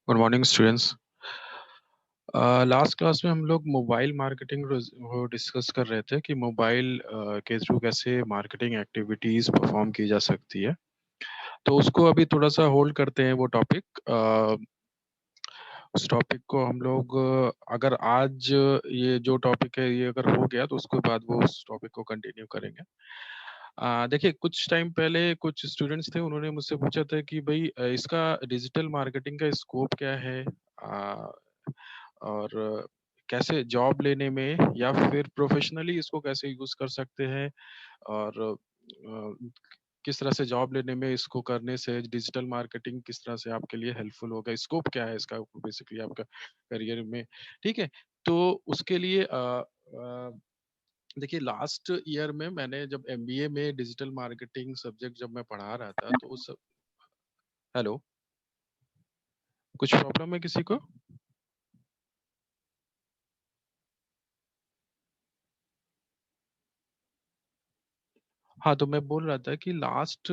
Good morning students. Last class में हम लोग मोबाइल मार्केटिंग वो डिस्कस कर रहे थे कि मोबाइल के थ्रू कैसे मार्केटिंग एक्टिविटीज परफॉर्म की जा सकती है। तो उसको अभी थोड़ा सा होल्ड करते हैं वो टॉपिक। उस टॉपिक को हम लोग अगर आज ये जो टॉपिक है ये अगर हो गया तो उसके बाद वो उस टॉपिक को कंटिन्यू करेंगे। देखिए, कुछ टाइम पहले कुछ स्टूडेंट्स थे, उन्होंने मुझसे पूछा था कि भाई इसका डिजिटल मार्केटिंग का स्कोप क्या है, और कैसे जॉब लेने में या फिर प्रोफेशनली इसको कैसे यूज कर सकते हैं, और किस तरह से जॉब लेने में इसको करने से डिजिटल मार्केटिंग किस तरह से आपके लिए हेल्पफुल होगा, स्कोप क्या है इसका बेसिकली आपका करियर में। ठीक है, तो उसके लिए देखिए, लास्ट ईयर में मैंने जब एमबीए में डिजिटल मार्केटिंग सब्जेक्ट जब मैं पढ़ा रहा था तो उस हेलो, कुछ प्रॉब्लम है किसी को? हाँ, तो मैं बोल रहा था कि लास्ट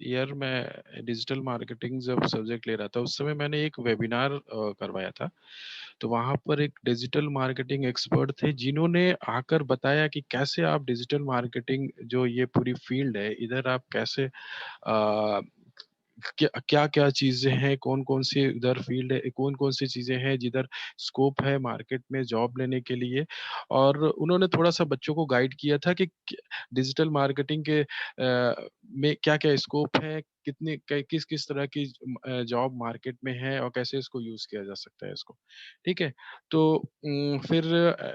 ईयर में डिजिटल मार्केटिंग जब सब्जेक्ट ले रहा था उस समय मैंने एक वेबिनार करवाया था। तो वहाँ पर एक डिजिटल मार्केटिंग एक्सपर्ट थे जिन्होंने आकर बताया कि कैसे आप डिजिटल मार्केटिंग जो ये पूरी फील्ड है इधर आप कैसे क्या क्या चीजें हैं, कौन कौन सी इधर फील्ड है, कौन कौन सी चीजें हैं जिधर स्कोप है मार्केट में जॉब लेने के लिए। और उन्होंने थोड़ा सा बच्चों को गाइड किया था कि डिजिटल मार्केटिंग के में क्या क्या स्कोप है, कितने किस किस तरह की जॉब मार्केट में है और कैसे इसको यूज किया जा सकता है इसको। ठीक है, तो फिर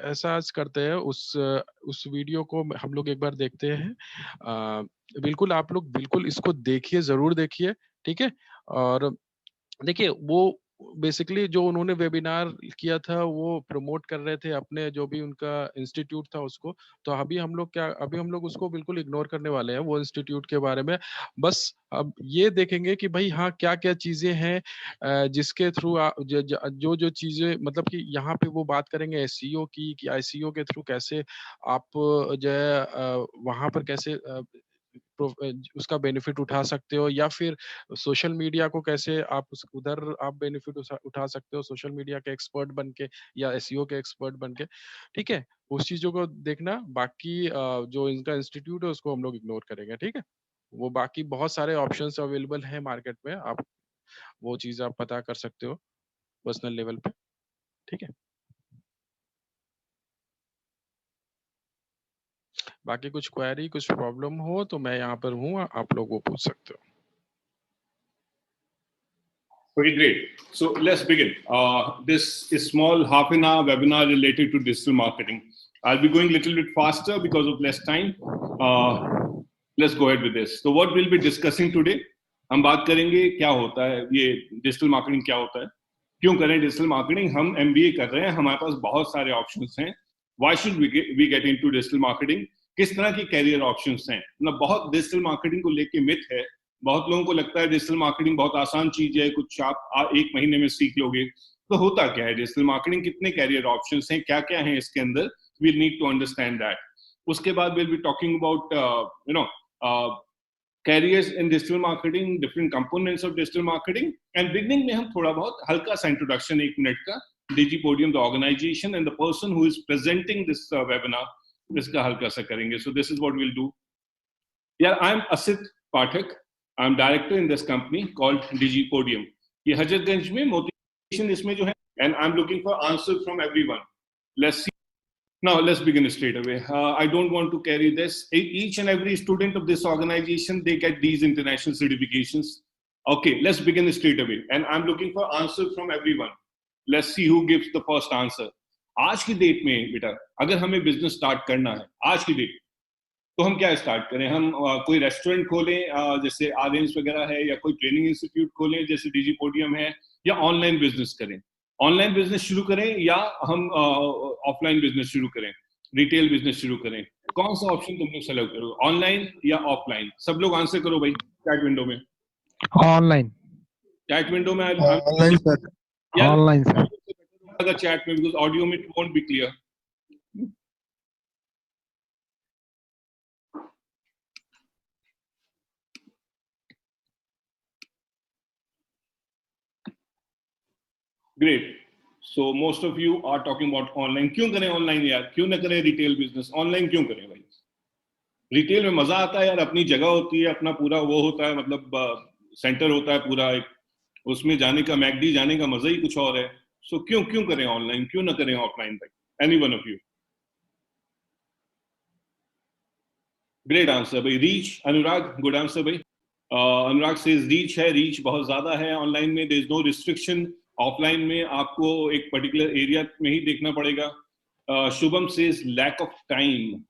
ऐसा आज करते हैं, उस वीडियो को हम लोग एक बार देखते हैं। बिल्कुल आप लोग बिल्कुल इसको देखिए, जरूर देखिए। ठीक है, और देखिए वो बेसिकली जो उन्होंने वेबिनार किया था वो प्रमोट कर रहे थे अपने जो भी उनका इंस्टीट्यूट था उसको। तो अभी हम लोग उसको बिल्कुल इग्नोर करने वाले हैं वो इंस्टीट्यूट के बारे में। बस अब ये देखेंगे कि भाई हाँ क्या क्या चीजें हैं जिसके थ्रू जो जो चीजें, मतलब कि यहाँ पे वो बात करेंगे एसईओ की कि एसईओ के थ्रू कैसे आप जो है वहां पर कैसे उसका बेनिफिट उठा सकते हो, या फिर सोशल मीडिया को कैसे आप उधर आप बेनिफिट उठा सकते हो सोशल मीडिया के एक्सपर्ट बन के या एसईओ के एक्सपर्ट बन के। ठीक है, उस चीजों को देखना। बाकी जो इनका इंस्टीट्यूट है उसको हम लोग इग्नोर करेंगे। ठीक है, वो बाकी बहुत सारे ऑप्शंस अवेलेबल हैं मार्केट में, आप वो चीज आप पता कर सकते हो पर्सनल लेवल पे। ठीक है, बाकी कुछ क्वेरी कुछ प्रॉब्लम हो तो मैं यहाँ पर हूँ, आप लोग वो पूछ सकते हो। Okay, great. So let's begin. This is small half an hour webinar related to digital marketing. I'll be going a little bit faster because of less time. Let's go ahead with this. So what we'll be discussing today, हम बात करेंगे क्या होता है ये digital marketing, क्या होता है, क्यों करें डिजिटल मार्केटिंग। हम एमबीए कर रहे हैं, हमारे पास बहुत सारे ऑप्शंस हैं। Why should we get into digital marketing? किस तरह की कैरियर ऑप्शंस हैं। मतलब बहुत डिजिटल मार्केटिंग को लेके मिथ है। बहुत लोगों को लगता है डिजिटल मार्केटिंग बहुत आसान चीज है, कुछ आप एक महीने में सीख लोगे। तो होता क्या है डिजिटल मार्केटिंग, कितने कैरियर ऑप्शंस हैं, क्या क्या हैं इसके अंदर, we need to understand that. उसके बाद will be talking about careers in digital marketing, different components of digital marketing. And beginning में हम थोड़ा बहुत हल्का सा इंट्रोडक्शन, 1 मिनट का, DigiPodium the organization and the person who is presenting this webinar, इसका हल्का सा करेंगे। So this is what will do. Yeah, I'm Asit Pathak. I'm director in this company called DigiPodium. ये हजरतगंज में motivation इसमें जो है, and I'm looking for answers from everyone. Let's see. Now let's begin straight away. I don't want to carry this. Each and every student of this organization, they get these international certifications. Okay, let's begin straight away. And I'm looking for answers from everyone. Let's see who gives the first answer. आज की date में बेटा, अगर हमें business start करना है आज की डेट, तो हम क्या स्टार्ट करें। हम कोई रेस्टोरेंट खोलें जैसे आर्यंस वगैरह है, या कोई ट्रेनिंग इंस्टीट्यूट खोलें जैसे डीजी पोडियम है, या ऑनलाइन बिजनेस करें, ऑनलाइन बिजनेस शुरू करें, या हम ऑफलाइन बिजनेस शुरू करें, रिटेल बिजनेस शुरू करें। कौन सा ऑप्शन तुम लोग सेलेक्ट करो, ऑनलाइन या ऑफलाइन? सब लोग आंसर करो भाई चैट विंडो में। ऑनलाइन। चैट विंडो में ऑनलाइन सर। यार ऑनलाइन सर। अगर चैट में, बिकॉज ऑडियो में it won't be clear. Great. So most of you are talking about online. क्यों करें ऑनलाइन यार? क्यों ना करें रिटेल बिजनेस? ऑनलाइन क्यों करें भाई? रिटेल में मजा आता है यार, अपनी जगह होती है, अपना पूरा वो होता है, मतलब सेंटर होता है पूरा एक, उसमें जाने का, मैकडी जाने का मजा ही कुछ और है. सो क्यों क्यों करें ऑनलाइन, क्यों ना करें ऑफलाइन भाई? Any one of you? Great answer भाई. रीच, अनुराग, गुड आंसर भाई. अनुराग से रीच है, रीच बहुत ज्यादा है ऑनलाइन में. There is no restriction. Offline में आपको एक पर्टिकुलर एरिया में ही देखना पड़ेगा. शुभम से lack of time.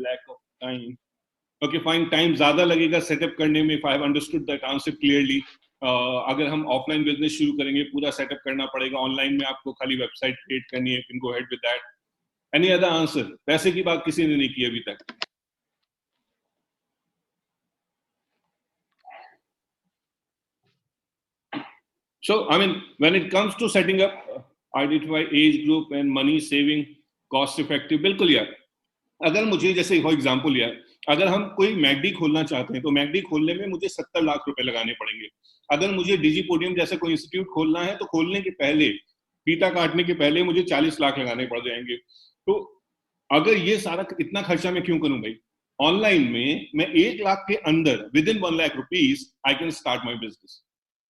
Lack of time. Okay fine. Time ज्यादा लगेगा सेटअप करने में. If I have understood that answer clearly. अगर हम ऑफलाइन बिजनेस शुरू करेंगे, पूरा सेटअप करना पड़ेगा. ऑनलाइन में आपको खाली वेबसाइट क्रिएट करनी है. Can go head with that. Any other answer? पैसे की बात किसी ने नहीं की अभी तक. So, I mean, when it comes to setting up, identify age group and money saving, cost effective. बिल्कुल यार. अगर मुझे, जैसे फॉर एग्जांपल यार, अगर हम कोई मैकडी खोलना चाहते हैं तो मैकडी खोलने में मुझे 70 लाख रुपए लगाने पड़ेंगे. अगर मुझे डिजीपोडियम जैसा कोई इंस्टीट्यूट खोलना है तो खोलने के पहले, फीता काटने के पहले मुझे 40 लाख लगाने पड़ जाएंगे. तो अगर ये सारा इतना खर्चा मैं क्यों करूं भाई? ऑनलाइन में मैं 1 लाख के अंदर, within 1 lakh rupees, I can start my business.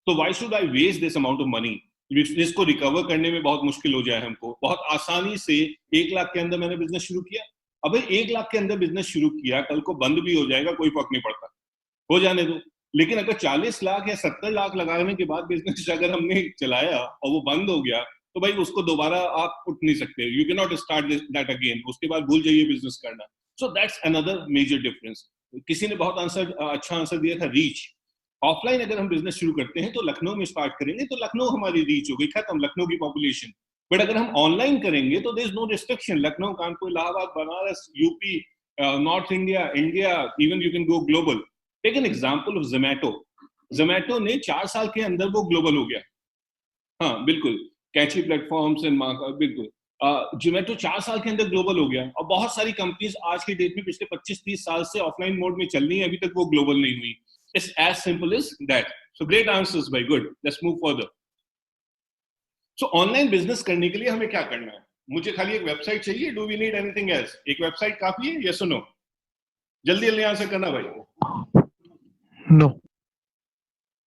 तो why should I waste this amount of money, जिसको रिकवर करने में बहुत मुश्किल हो जाए हमको. बहुत आसानी से 1 लाख के अंदर मैंने बिजनेस शुरू किया. अब 1 लाख के अंदर बिजनेस शुरू किया, कल को बंद भी हो जाएगा, कोई फर्क नहीं पड़ता, हो जाने दो. लेकिन अगर 40 लाख या 70 लाख लगाने के बाद बिजनेस अगर हमने चलाया और वो बंद हो गया, तो भाई उसको दोबारा आप उठ नहीं सकते. You can not start that again. उसके बाद भूल जाइए बिजनेस करना. So that's another major difference. किसी ने बहुत अच्छा आंसर दिया था, रीच. ऑफलाइन अगर हम बिजनेस शुरू करते हैं तो लखनऊ में स्टार्ट करेंगे तो लखनऊ हमारी रीच हो गई, खत्म, लखनऊ की पॉपुलेशन. बट अगर हम ऑनलाइन करेंगे तो there is no restriction. Lucknow, Kanpur, Allahabad, Banaras, UP, north India, India, even you can go global. Take an example of Zomato. Zomato ने 4 साल के अंदर वो ग्लोबल हो गया. हाँ बिल्कुल. कैची प्लेटफॉर्म्स एंड बिल्कुल. जोमेटो 4 साल के अंदर ग्लोबल हो गया. और बहुत सारी कंपनीज आज की डेट में पिछले 25-30 साल से ऑफलाइन मोड में चल रही है, अभी तक वो ग्लोबल नहीं हुई. It's as simple as that. So great answers, very good. Let's move further. So online business करने के लिए हमें क्या करना है? मुझे खाली एक वेबसाइट चाहिए. Do we need anything else? एक वेबसाइट काफी है? Yes or no? जल्दी जल्दी आंसर करना भाई. No.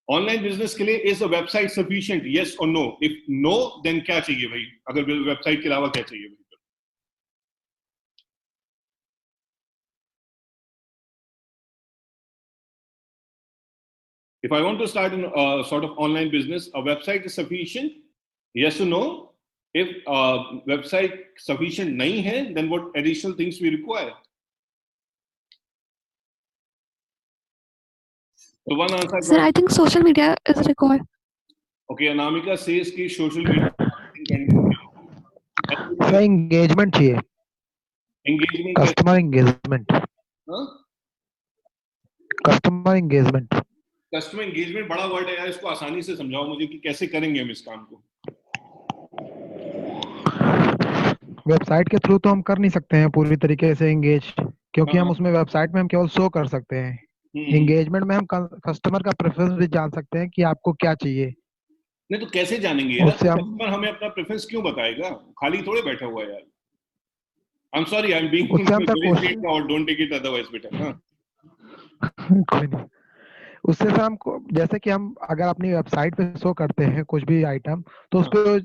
ऑनलाइन बिजनेस के लिए is a website sufficient? Yes or no? If no, then क्या चाहिए भाई? अगर वेबसाइट के अलावा क्या चाहिए भाई? If I want to start a sort of online business, a website is sufficient? Yes or no? If website sufficient nahi hai, then what additional things we require? So one answer. Sir, I think social media is required. Okay, Anamika says कि social media. Sir engagement चाहिए. Engagement. Customer engagement. हाँ? Customer engagement. Customer engagement बड़ा word है यार, इसको आसानी से समझाओ मुझे कि कैसे करेंगे हम इस काम को. वेबसाइट के थ्रू तो हम कर नहीं सकते हैं पूरी तरीके से engage, क्योंकि हम उसमें वेबसाइट में हम केवल शो कर सकते हैं. एंगेजमेंट में हम कस्टमर का प्रेफरेंस भी जान सकते हैं कि आपको क्या चाहिए. नहीं तो कैसे जानेंगे यार? कस्टमर हमें अपना प्रेफरेंस क्यों बताएगा? खाली थोड़े बैठा हुआ है यार. I'm sorry, I'm being very straight forward. Don't take it otherwise, बेटा. हाँ. कोई नहीं. उससे सर हमको, जैसे कि हम अगर अपनी वेबसाइट पे शो करते हैं कुछ भी आइटम, तो उस पर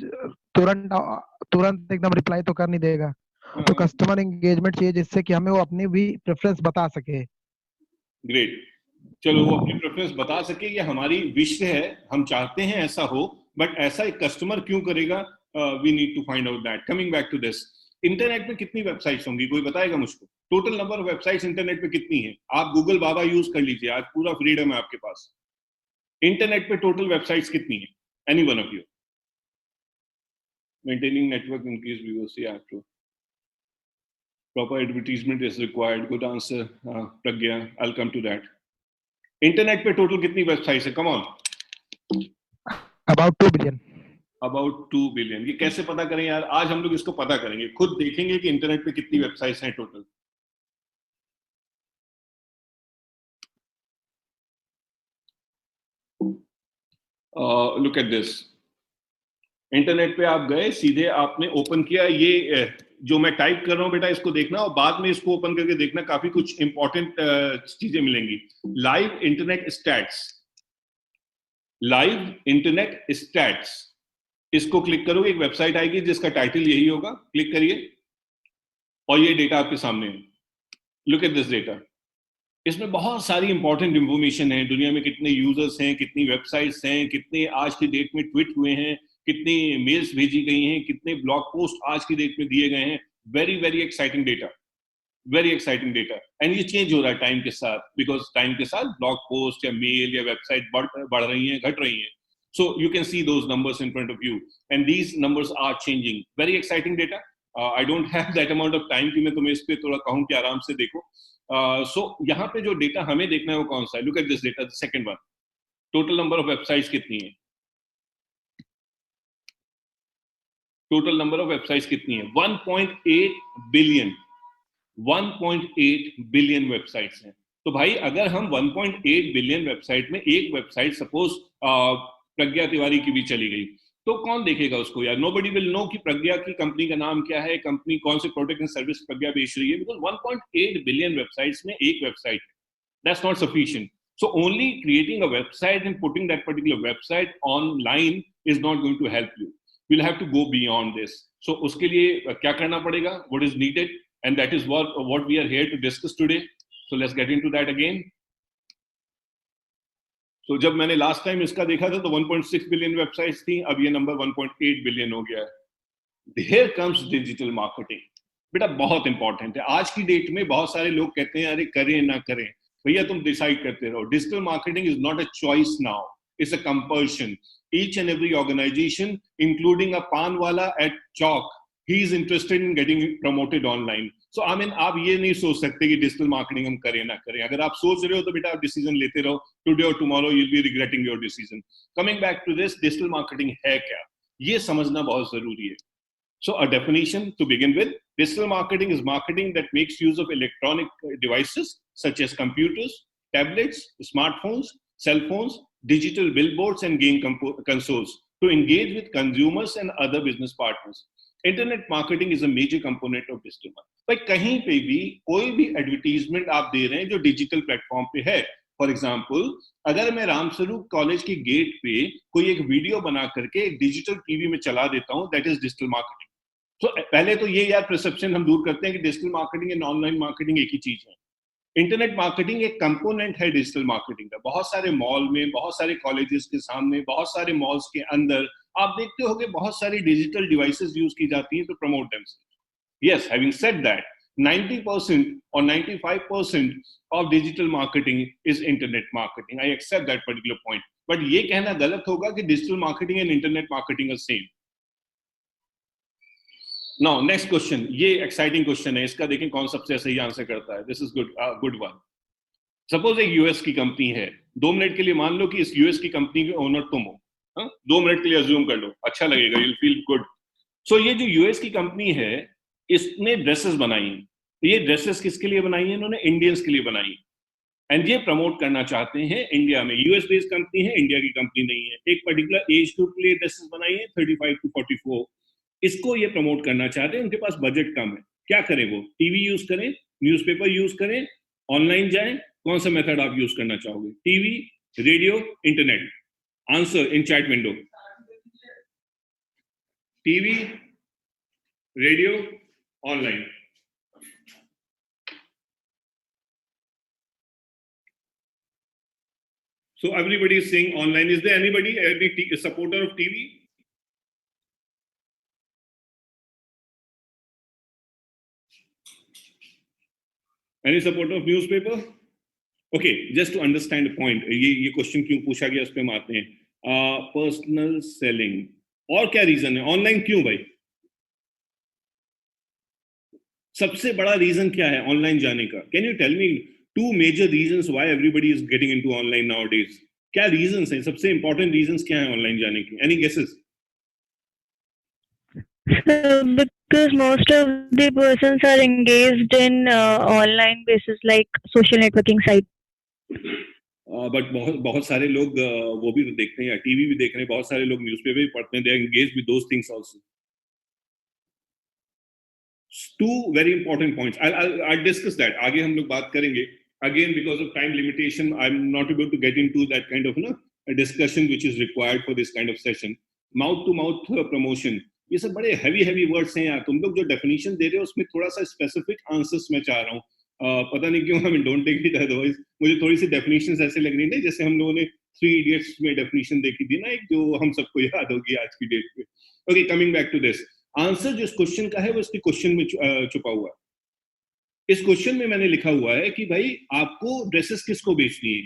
तुरंत एकदम रिप्लाई तो कर नहीं देगा. तो कस्टमर एंगेजमेंट चाहिए जिससे कि हमें वो अपनी भी प्रेफरेंस बता सके. ग्रेट. चलो, वो अपनी प्रेफरेंस बता सके, ये हमारी विश है, हम चाहते हैं ऐसा हो. बट ऐसा एक कस्टमर क्यों करेगा? We need to find out that. Coming back to this, internet पे कितनी वेबसाइट्स होंगी? कोई बताएगा मुझको? Total number of websites internet पे कितनी है? आप गूगल बाबा यूज कर लीजिए, आज पूरा फ्रीडम है आपके पास. इंटरनेट पे टोटल वेबसाइट्स कितनी है? Any one of you? Maintaining network increase viewers. या true. Proper advertisement is required. Good answer, Pragya. I'll come to that. Internet पे टोटल कितनी वेबसाइट्स है? Come on. About 2 billion. About 2 billion. ये कैसे पता करें यार? आज हम लोग इसको पता करेंगे, खुद देखेंगे कि इंटरनेट पे कितनी वेबसाइट्स हैं total. Look at this. Internet पे आप गए, सीधे आपने ओपन किया, ये जो मैं टाइप कर रहा हूं बेटा इसको देखना और बाद में इसको ओपन करके देखना, काफी कुछ इंपॉर्टेंट चीजें मिलेंगी। Live internet stats, live internet stats, इसको क्लिक करोगे एक वेबसाइट आएगी जिसका टाइटल यही होगा, क्लिक करिए और ये डेटा आपके सामने है। लुक एट दिस डेटा, इसमें बहुत सारी इंपॉर्टेंट इंफॉर्मेशन है, दुनिया में कितने यूजर्स हैं, कितनी वेबसाइट्स हैं, कितने आज की डेट में ट्वीट हुए हैं, कितनी मेल्स भेजी गई हैं, कितने ब्लॉग पोस्ट आज की डेट में दिए गए हैं। Very very exciting data, very exciting data. And ये चेंज हो रहा है टाइम के साथ, बिकॉज टाइम के साथ ब्लॉग पोस्ट या मेल या वेबसाइट बढ़ रही हैं, घट रही हैं। So you can see those numbers in front of you, and these numbers are changing. Very exciting data. I don't have that amount of time कि मैं तुम्हें इस पे थोड़ा कहूँ कि आराम से देखो। So यहाँ पे जो डेटा हमें देखना है वो कौन सा है? Look at this data, the second one. Total number of websites कितनी है? Total number of websites कितनी है? 1.8 billion. 1.8 बिलियन वेबसाइट्स हैं। तो भाई अगर हम 1.8 बिलियन वेबसाइट में एक वेबसाइट सपोज प्रज्ञा तिवारी की भी चली गई, तो कौन देखेगा उसको यार? नोबडी विल नो कि प्रज्ञा की कंपनी का नाम क्या है, कंपनी कौन से प्रोडक्ट एंड सर्विस प्रज्ञा बेच रही है, बिकॉज 1.8 बिलियन वेबसाइट्स में एक वेबसाइट है। That's not sufficient. So only creating a website and putting that particular website online is not going to help you. You'll have to go beyond this. So उसके लिए क्या करना पड़ेगा? What is needed? And that is what we are here to discuss today. So let's get into that again. So जब मैंने last time इसका देखा था तो 1.6 billion websites थी, अब ये नंबर 1.8 billion हो गया है। Here comes digital marketing. बेटा बहुत इंपॉर्टेंट है। आज की डेट में बहुत सारे लोग कहते हैं अरे करें ना करें, भैया तुम डिसाइड करते रहो। Digital marketing is not a choice now, it's a compulsion. Each and every organization, including a pan wala at Chalk, he is interested in getting promoted online. So I mean, आप ये नहीं सोच सकते कि digital marketing हम करें ना करें। अगर आप सोच रहे हो तो बेटा आप डिसीजन लेते रहो, टुडे और tomorrow you'll be regretting your decision. Coming back to this, digital marketing है क्या, ये समझना बहुत जरूरी है। So a definition to begin with, digital marketing is marketing that makes use of electronic devices such as computers, tablets, smartphones, cell phones, digital billboards and game consoles to engage with consumers and other business partners. Internet marketing is a major component of digital marketing. भाई कहीं पे भी कोई भी advertisement आप दे रहे हैं जो डिजिटल प्लेटफॉर्म पे है, फॉर एग्जाम्पल अगर मैं रामस्वरूप कॉलेज के गेट पे कोई एक वीडियो बना करके एक डिजिटल टीवी में चला देता हूं, दैट इज डिजिटल मार्केटिंग। तो पहले तो ये यार परसेप्शन हम दूर करते हैं कि digital marketing and online marketing एक ही चीज है। इंटरनेट मार्केटिंग एक कंपोनेंट है डिजिटल मार्केटिंग का। बहुत सारे मॉल में, बहुत सारे कॉलेजेस के सामने, बहुत सारे मॉल्स के अंदर आप देखते होंगे बहुत सारी डिजिटल डिवाइसेस यूज की जाती हैं to promote themselves. Yes, having said that, 90% or 95% of digital marketing is internet marketing. I accept that particular point. But ये कहना गलत होगा कि digital marketing and internet marketing are same. Now, next question. ये exciting question है, इसका देखें कौन सबसे सही आंसर करता है। This is good one. Suppose एक यूएस की कंपनी है, 2 मिनट के लिए मान लो कि इस यूएस की कंपनी के ओनर तुम हो, 2 मिनट के लिए अज्यूम कर लो, अच्छा लगेगा, you'll feel good. So ये जो यूएस की कंपनी है, इसने ड्रेसेस बनाई हैं। ये ड्रेसेस किसके लिए बनाई हैं? इन्होंने इंडियंस के लिए बनाई, एंड ये प्रमोट करना चाहते हैं इंडिया में। यूएस बेस्ड कंपनी है, इंडिया की कंपनी नहीं है। एक पर्टिकुलर एज ग्रुप के लिए ड्रेसेस बनाई है, 35 to 44। इसको ये प्रमोट करना चाहते हैं, उनके पास बजट कम है। क्या करें वो? टीवी यूज करें, न्यूज़पेपर यूज करें, ऑनलाइन जाएं, कौन सा मेथड आप यूज करना चाहोगे? TV, radio, internet? Answer in chat window. TV, radio, online. So everybody is saying online. Is there anybody, any supporter of TV? Any supporter of newspaper? Okay, just to understand the point, ये question क्यों पूछा गया उस पे हम आते हैं। Personal selling, और क्या रीजन है? ऑनलाइन क्यों भाई? सबसे बड़ा रीजन क्या है ऑनलाइन जाने का? Can you tell me 2 major reasons why everybody is getting into online nowadays? क्या रीजंस हैं, सबसे इंपॉर्टेंट रीजंस क्या हैं ऑनलाइन जाने के? Any guesses? Because most of the persons are engaged in online basis like social networking site. But बहुत बहुत सारे लोग वो भी देखते हैं या टीवी भी देख रहे हैं, बहुत सारे लोग न्यूज़पेपर भी पढ़ते हैं, they are engaged with those things also. Two very important points. I'll discuss that. आगे हम लोग बात करेंगे. Again, because of time limitation, I'm not able to get into that kind of a discussion which is required for this kind of session. Mouth to mouth promotion. ये सब बड़े heavy words हैं यार. तुम लोग जो definition दे रहे हो उसमें थोड़ा सा specific answers मैं चाह रहा हूँ. पता नहीं क्यों, I mean, don't take it otherwise. मुझे थोड़ी सी definitions ऐसे लग रही है जैसे हम लोगों ने 3 Idiots में definition देखी थी ना, एक जो हम सबको याद होगी आज की डेट में. Okay, coming back to this. Answer जो इस क्वेश्चन का है वो इसके क्वेश्चन में छुपा हुआ है. इस क्वेश्चन में मैंने लिखा हुआ है कि भाई आपको ड्रेसेस किसको बेचनी है?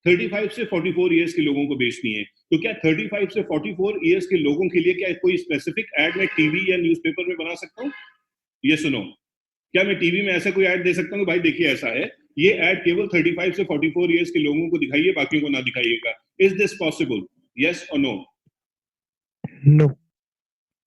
35 से 44 इयर्स के लोगों को बेचनी है. तो क्या 35 से 44 इयर्स के लोगों के लिए क्या कोई स्पेसिफिक एड मैं टीवी या न्यूज़पेपर में बना सकता हूँ? ये सुनो, क्या मैं टीवी में ऐसा कोई एड दे सकता हूँ भाई देखिए ऐसा है, ये एड केवल 35 से 44 इयर्स के लोगों को दिखाइए, बाकियों को ना दिखाइएगा. Is this possible? यस और no? No.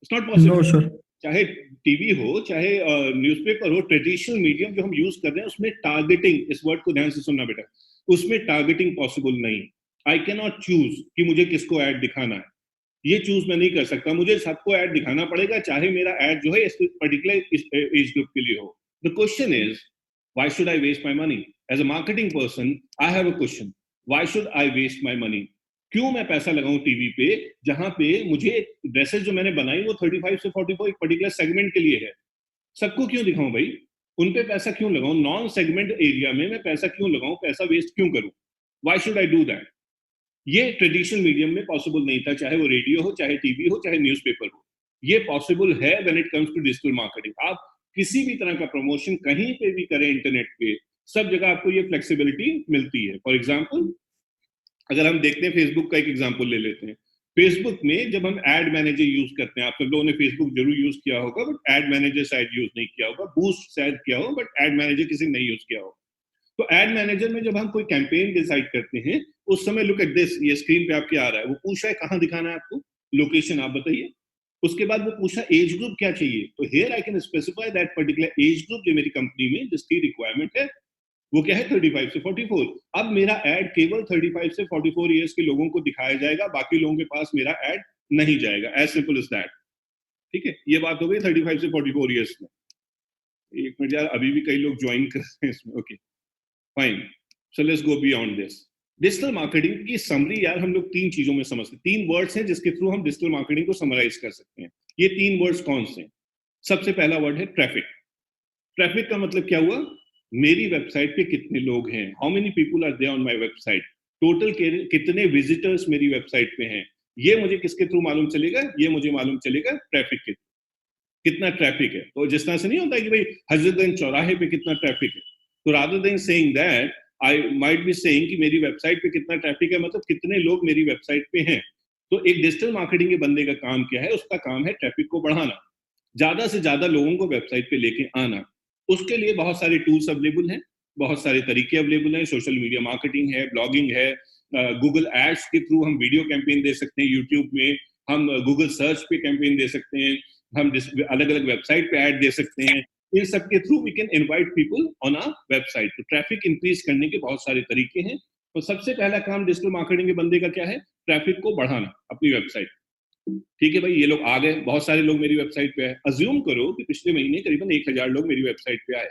It's not possible. No sir. चाहे टीवी हो चाहे न्यूज़पेपर हो, ट्रेडिशनल मीडियम जो हम यूज कर रहे हैं उसमें टारगेटिंग, इस वर्ड को ध्यान से सुनना बेटा, उसमें टारगेटिंग पॉसिबल नहीं. आई कैन नॉट चूज कि मुझे किसको ऐड दिखाना है. ये चूज मैं नहीं कर सकता. मुझे सबको ऐड दिखाना पड़ेगा, चाहे मेरा ऐड जो है इस पर्टिकुलर एज ग्रुप के लिए हो. The question is why should I waste my money? As a marketing person I have a question, why should I waste my money? क्यों मैं पैसा लगाऊं टीवी पे जहां पे मुझे ड्रेसेस जो मैंने बनाई वो 35 से 44 एक पर्टिकुलर सेगमेंट के लिए है. सबको क्यों दिखाऊं भाई? उन पे पैसा क्यों लगाऊं? नॉन सेगमेंट एरिया में मैं पैसा क्यों लगाऊं? पैसा वेस्ट क्यों करूं? Why should I do that? ये ट्रेडिशनल मीडियम में पॉसिबल नहीं था, चाहे वो रेडियो हो, चाहे टीवी हो, चाहे न्यूज़पेपर हो. ये पॉसिबल है when it comes to digital marketing. आप किसी भी तरह का प्रमोशन कहीं पे भी करें इंटरनेट पे, सब जगह आपको ये फ्लेक्सिबिलिटी मिलती है. फॉर एग्जाम्पल, अगर हम देखते हैं फेसबुक का एक एग्जांपल ले लेते हैं. फेसबुक में जब हम एड मैनेजर यूज करते हैं, आप सब लोगों ने फेसबुक जरूर यूज किया होगा, बट एड मैनेजर शायद यूज नहीं किया होगा. बूस्ट शायद किया हो, बट एड मैनेजर किसी ने नहीं यूज किया हो. तो एड मैनेजर में जब हम कोई कैंपेन डिसाइड करते हैं, उस समय लुक एट दिस, ये स्क्रीन पे आपके आ रहा है, वो पूछा है कहाँ दिखाना है आपको, लोकेशन आप बताइए. उसके बाद वो पूछा एज ग्रुप क्या चाहिए. तो here I can specify that particular age group जो मेरी कंपनी में जिसकी रिक्वायरमेंट है वो क्या है, 35 से 44. अब मेरा एड केवल 35 से 44 इयर्स के लोगों को दिखाया जाएगा, बाकी लोगों के पास मेरा एड नहीं जाएगा. As simple as that. ठीक है, ये बात हो गई 35 से 44 इयर्स में. एक मिनट यार, अभी भी कई लोग ज्वाइन कर रहे हैं इसमें. Okay fine, so let's go beyond this. Digital marketing की समरी यार हम लोग 3 चीजों में समझते हैं. 3 वर्ड्स हैं जिसके थ्रू हम डिजिटल मार्केटिंग को समराइज कर सकते हैं. ये 3 वर्ड्स कौन से? सबसे पहला वर्ड है ट्रैफिक. ट्रैफिक का मतलब क्या हुआ? मेरी वेबसाइट पे कितने लोग हैं, how many people are there on my website, total कितने विजिटर्स मेरी वेबसाइट पे हैं. ये मुझे किसके थ्रू मालूम चलेगा? ये मुझे मालूम चलेगा ट्रैफिक के. कितना ट्रैफिक है. तो जिस तरह से नहीं होता कि भाई हजरतगंज चौराहे पे कितना ट्रैफिक है, तो rather than saying that I might be saying कि मेरी वेबसाइट पे कितना ट्रैफिक है, मतलब कितने लोग मेरी वेबसाइट पे हैं. तो एक डिजिटल मार्केटिंग के बंदे का काम क्या है? उसका काम है ट्रैफिक को बढ़ाना, ज्यादा से ज्यादा लोगों को वेबसाइट पे लेके आना. उसके लिए बहुत सारे टूल्स अवेलेबल हैं, बहुत सारे तरीके अवेलेबल हैं. सोशल मीडिया मार्केटिंग है, ब्लॉगिंग है, गूगल एड्स के थ्रू हम वीडियो कैंपेन दे सकते हैं. यूट्यूब में हम गूगल सर्च पे कैंपेन दे सकते हैं, हम अलग अलग वेबसाइट पे ऐड दे सकते हैं. इन सब के through we can invite people on our website. तो ट्रैफिक इंक्रीज करने के बहुत सारे तरीके हैं. तो सबसे पहला काम डिजिटल मार्केटिंग के बंदे का क्या है? ट्रैफिक को बढ़ाना अपनी वेबसाइट. ठीक है भाई, ये लोग आ गए, बहुत सारे लोग मेरी वेबसाइट पे आए. अज्यूम करो कि पिछले महीने करीबन 1000 लोग मेरी वेबसाइट पे आए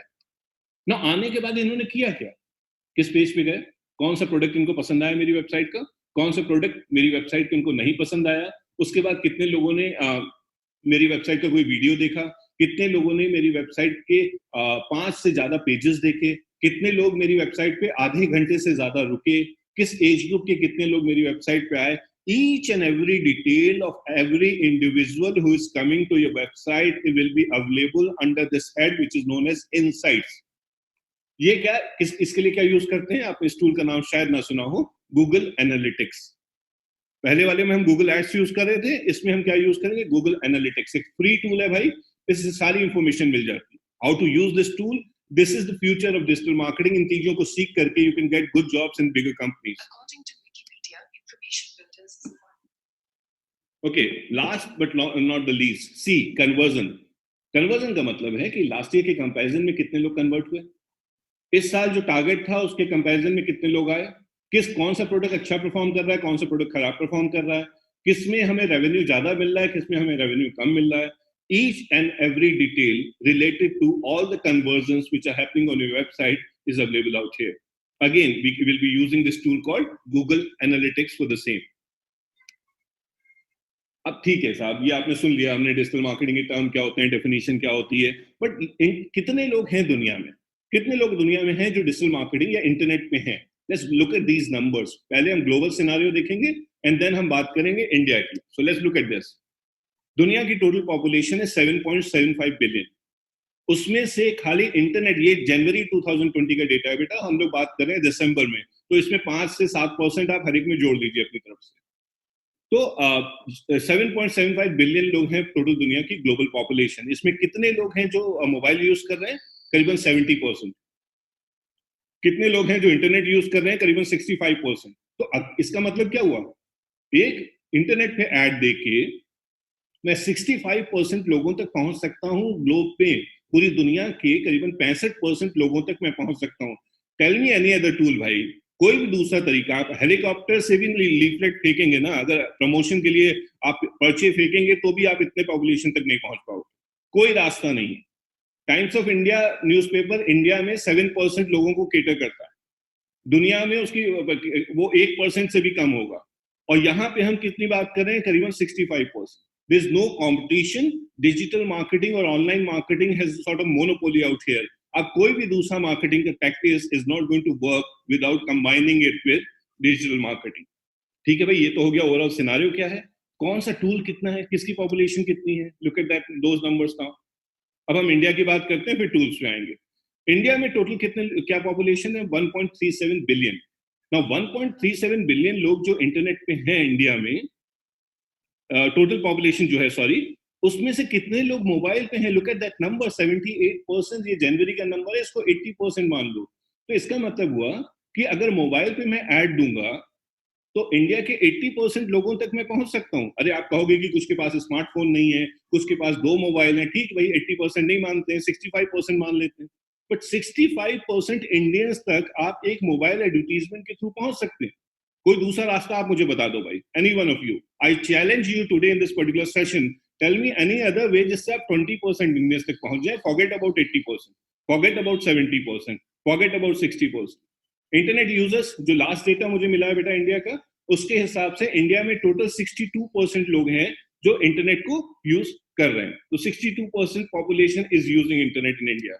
ना. आने के बाद इन्होंने किया क्या? किस पेज पे गए, कौन सा प्रोडक्ट इनको पसंद आया मेरी वेबसाइट का, कौन सा प्रोडक्ट मेरी वेबसाइट पे इनको नहीं पसंद आया. उसके बाद कितने लोगों ने मेरी वेबसाइट का कोई वीडियो देखा, कितने लोगों ने मेरी वेबसाइट के 5 से ज्यादा पेजेस देखे, कितने लोग मेरी वेबसाइट पे आधे घंटे से ज्यादा रुके, किस एज ग्रुप के कितने लोग मेरी वेबसाइट पे आए. Each and every detail of every individual who is coming to your website will be available under this head which is known as insights. ये क्या, इसके लिए क्या यूज करते हैं? आप इस टूल का नाम शायद ना सुना हो, गूगल एनालिटिक्स. पहले वाले में हम गूगल एड्स यूज कर रहे थे, इसमें हम क्या यूज करेंगे? Google analytics. एक फ्री टूल है भाई, इससे सारी इंफॉर्मेशन मिल जाती है. How to use this tool, this is the future of digital marketing. इन चीजों को सीख करके you can get good jobs in bigger companies. Okay, last but not the least, see conversion. Conversion का मतलब है कि लास्ट ईयर के कंपैरिजन में कितने लोग कन्वर्ट हुए, इस साल जो टारगेट था उसके कंपैरिजन में कितने लोग आए, कौन सा प्रोडक्ट अच्छा परफॉर्म कर रहा है, कौन सा प्रोडक्ट खराब परफॉर्म कर रहा है, किस में हमें रेवेन्यू ज्यादा मिल रहा है, किस में हमें रेवेन्यू कम मिल रहा है. Each and every detail related to all the conversions which are happening on your website is available out here. Again, we will be using this tool called Google Analytics for the same. अब ठीक है साहब, ये आपने सुन लिया, हमने digital marketing के term क्या होते हैं, डेफिनेशन क्या होती है, बट कितने लोग हैं दुनिया में, कितने लोग दुनिया में हैं जो डिजिटल मार्केटिंग या इंटरनेट में हैं? Let's look at these numbers. पहले हम ग्लोबल सिनेरियो देखेंगे एंड देन हम बात करेंगे इंडिया की. So let's look at this. दुनिया की टोटल पॉपुलेशन है 7.75 बिलियन. उसमें से खाली इंटरनेट, ये जनवरी 2020 का डेटा है बेटा, हम लोग बात कर रहे हैं दिसंबर में, तो इसमें 5 से 7% आप हर एक में जोड़ लीजिए अपनी तरफ से. तो 7.75 बिलियन लोग हैं टोटल दुनिया की ग्लोबल पॉपुलेशन. इसमें कितने लोग हैं जो मोबाइल यूज कर रहे हैं? करीबन 70%. कितने लोग हैं जो इंटरनेट यूज कर रहे हैं? करीबन 65%. तो इसका मतलब क्या हुआ? एक इंटरनेट पे ऐड देके मैं 65% लोगों तक पहुंच सकता हूं ग्लोब पे. पूरी दुनिया के करीबन 65% लोगों तक मैं पहुंच सकता हूं. Tell me any other tool भाई, कोई भी दूसरा तरीका. आप हेलीकॉप्टर से भी लीफलेट फेंकेंगे ना, अगर प्रमोशन के लिए आप पर्चे फेंकेंगे तो भी आप इतने पॉपुलेशन तक नहीं पहुंच पाओगे. कोई रास्ता नहीं है. Times of India newspaper India में 7% लोगों को केटर करता है. दुनिया में उसकी वो 1% से भी कम होगा. और यहाँ पे हम कितनी बात कर रहे हैं? करीबन 65%. There is no competition. Digital marketing और online marketing has sort of monopoly out here. अब कोई भी दूसरा मार्केटिंग का practice is not going to work without combining it with digital marketing. ठीक है भाई, ये तो हो गया ओवरऑल सिनारियो क्या है, कौन सा टूल कितना है, किसकी पॉपुलेशन कितनी है. Look at that, those numbers now. अब हम इंडिया की बात करते हैं, फिर टूल्स पे आएंगे. इंडिया में टोटल कितने, क्या पॉपुलेशन है? 1.37 बिलियन. नाउ 1.37 बिलियन लोग जो इंटरनेट पे हैं इंडिया में, टोटल पॉपुलेशन जो है, सॉरी, उसमें से कितने लोग मोबाइल पे हैं? Look at that number, 78%. ये जनवरी का नंबर है, इसको 80% मान लो. तो इसका मतलब हुआ कि अगर मोबाइल पे मैं ऐड दूंगा तो इंडिया के 80% लोगों तक मैं पहुंच सकता हूं. अरे आप कहोगे कि कुछ के पास स्मार्टफोन नहीं है, कुछ के पास 2 मोबाइल हैं. ठीक भाई, 80% नहीं मानते हैं, 65% मान लेते हैं. बट 65% इंडियंस तक आप एक मोबाइल एडवर्टीजमेंट के थ्रू पहुंच सकते हैं. कोई दूसरा रास्ता आप मुझे बता दो भाई, any one of you. I challenge you today in this particular session, tell me any other way जिससे आप 20% इंडियंस तक पहुंच जाए. Forget about 80%, forget about 70%, forget about 60%. Internet users, जो लास्ट डेटा मुझे मिला है बेटा इंडिया का, उसके हिसाब से इंडिया में टोटल 62% लोग हैं जो इंटरनेट को यूज कर रहे हैं. तो 62% population is using internet in India.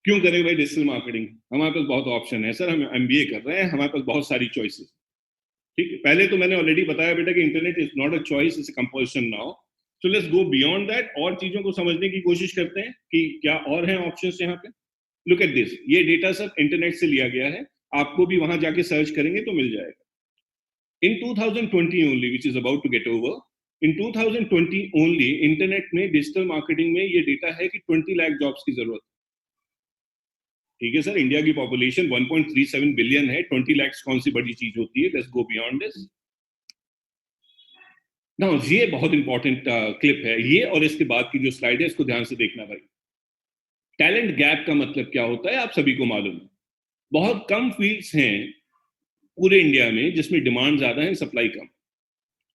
क्यों करें भाई डिजिटल मार्केटिंग? हमारे पास बहुत ऑप्शन है सर, हम एमबीए कर रहे हैं, हमारे पास बहुत सारी चॉइसेस. ठीक है, पहले तो मैंने ऑलरेडी बताया बेटा कि internet is not a choice, it's a compulsion now. So let's go beyond that, और चीजों को समझने की कोशिश करते हैं कि क्या और हैं ऑप्शंस यहाँ पे. लुक एट दिस, ये डेटा सब इंटरनेट से लिया गया है, आपको भी वहां जाके सर्च करेंगे तो मिल जाएगा. In 2020 only, which is about to get over, in 2020 only, internet में डिजिटल मार्केटिंग में ये डेटा है कि 20 लाख जॉब्स की जरूरत. ठीक है सर, इंडिया की पॉपुलेशन 1.37 बिलियन है, 20 लाख कौन सी बड़ी चीज होती है? Let's go beyond this. Now ये बहुत इंपॉर्टेंट क्लिप है ये, और इसके बाद की जो स्लाइड है इसको ध्यान से देखना भाई. टैलेंट गैप का मतलब क्या होता है आप सभी को मालूम है. बहुत कम फील्ड्स हैं पूरे इंडिया में जिसमें डिमांड ज्यादा है, सप्लाई कम.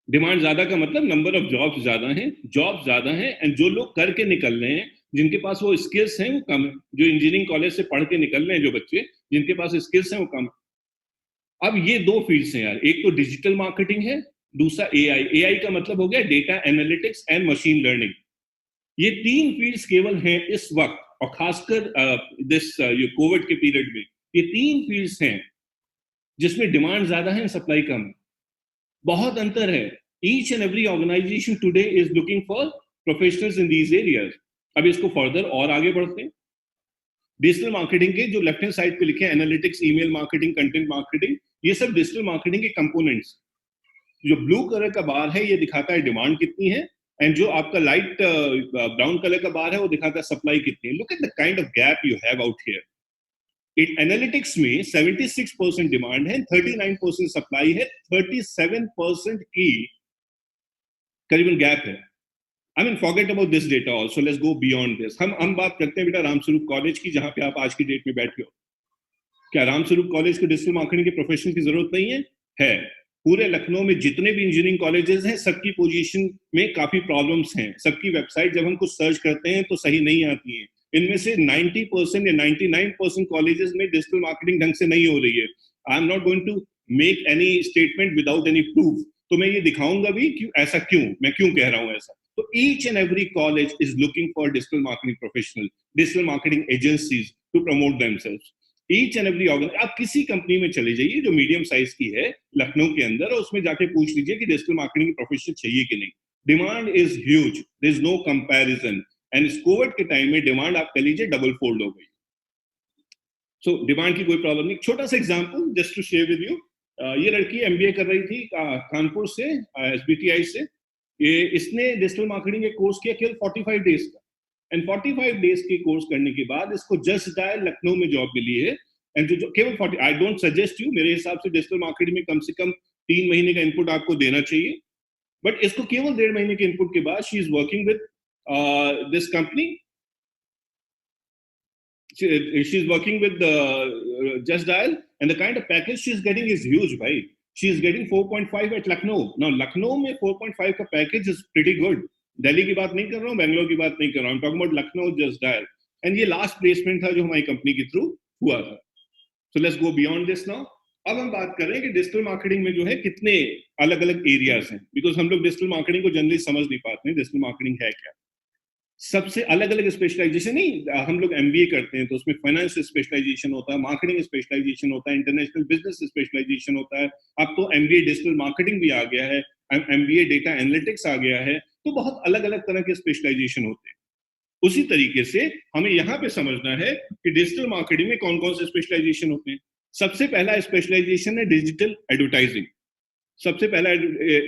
डिमांड ज्यादा का मतलब नंबर ऑफ जॉब्स ज्यादा हैं, जॉब्स ज्यादा हैं, एंड जो लोग करके निकल रहे हैं, जिनके पास वो स्किल्स हैं वो कम है. जो इंजीनियरिंग कॉलेज से पढ़ के निकल रहे हैं जो बच्चे, जिनके पास स्किल्स हैं वो कम है. अब ये दो फील्ड्स हैं यार, एक तो डिजिटल मार्केटिंग है, दूसरा एआई. एआई का मतलब हो गया data analytics and machine learning. ये तीन फील्ड्स केवल हैं इस वक्त, और खासकर दिस कोविड के पीरियड में ये तीन फील्ड्स हैं जिसमें डिमांड ज्यादा है, सप्लाई कम है. बहुत अंतर है. Each and every organisation today is looking for professionals in these areas. अब इसको फर्दर और आगे बढ़ते हैं. डिजिटल मार्केटिंग के जो लेफ्ट हैंड साइड पे लिखे हैं, analytics, email marketing, content marketing, ये सब डिजिटल मार्केटिंग के कंपोनेंट्स. जो ब्लू कलर का बार है ये दिखाता है डिमांड कितनी है, एंड जो आपका लाइट ब्राउन कलर का बार है वो दिखाता है सप्लाई कितनी है. Look at the kind of gap you have out here. Analytics में 76% डिमांड है, 39% सप्लाई है, 37% की करीबन गैप है. I mean forget about this data also, let's go beyond this. हम बात करते हैं बेटा रामस्वरूप कॉलेज की, जहां पे आप आज की डेट में बैठे हो. क्या रामस्वरूप कॉलेज को डिजिटल मार्केटिंग के प्रोफेशनल की जरूरत नहीं है? है। पूरे लखनऊ में जितने भी इंजीनियरिंग कॉलेजेस हैं, सबकी पोजीशन में काफी प्रॉब्लम्स हैं। सबकी वेबसाइट जब हम कुछ सर्च करते हैं तो सही नहीं आती है। इनमें से 90% या 99% कॉलेजेस में डिजिटल मार्केटिंग ढंग से नहीं हो रही है। I am not going to make any statement without any proof. तो मैं ये दिखाऊंगा भी कि ऐसा क्यों, मैं क्यों कह रहा हूं ऐसा। तो each and every college is looking for digital marketing professional, digital marketing agencies to promote themselves. Each and every organ, आप किसी कंपनी में चले जाइए जो मीडियम साइज की है लखनऊ के अंदर, और उसमें जाके पूछ लीजिए कि डिजिटल मार्केटिंग प्रोफेशनल चाहिए कि नहीं। Demand is huge, there is no comparison. And इस कोविड के टाइम में डिमांड आप कह लीजिए डबल फोल्ड हो गई। सो डिमांड की कोई प्रॉब्लम नहीं। छोटा सा example just to share with you, ये लड़की एमबीए कर रही थी कानपुर से, एसबीटीआई से। इसने डिजिटल मार्केटिंग के कोर्स किया केवल 45 डेज का, एंड 45 डेज के कोर्स करने के बाद इसको जस्ट डायल लखनऊ में जॉब मिली है। एंड जो केवल 40, आई डोंट सजेस्ट यू, मेरे हिसाब से डिजिटल मार्केटिंग में कम से कम 3 महीने का इनपुट आपको देना चाहिए, बट इसको केवल 1.5 महीने के इनपुट के बाद she is working with this company. She's working with Just Dial, and the kind of package she's getting is huge, bhai. She is getting 4.5 at Lucknow. Now, Lucknow में 4.5 का package is pretty good. Delhi की बात नहीं कर रहा हूँ, बैंगलोर की बात नहीं कर रहा हूँ, I'm talking about Lucknow Just Dial. And ये last placement था जो हमारी कंपनी के थ्रू हुआ था. So let's go beyond this now. अब हम बात कर रहे हैं कि डिजिटल मार्केटिंग में जो है कितने अलग अलग एरियाज हैं, बिकॉज हम लोग डिजिटल मार्केटिंग को जनरली समझ नहीं पाते हैं डिजिटल मार्केटिंग है क्या। सबसे अलग अलग स्पेशलाइजेशन नहीं, हम लोग एमबीए करते हैं तो उसमें फाइनेंस स्पेशलाइजेशन होता है, मार्केटिंग स्पेशलाइजेशन होता है, इंटरनेशनल बिजनेस स्पेशलाइजेशन होता है, अब तो एमबीए डिजिटल मार्केटिंग भी आ गया है, एमबीए डेटा एनालिटिक्स आ गया है, तो बहुत अलग अलग तरह के स्पेशलाइजेशन होते हैं। उसी तरीके से हमें यहाँ पे समझना है कि डिजिटल मार्केटिंग में कौन कौन से स्पेशलाइजेशन होते हैं। सबसे पहला स्पेशलाइजेशन है डिजिटल एडवर्टाइजिंग। सबसे पहला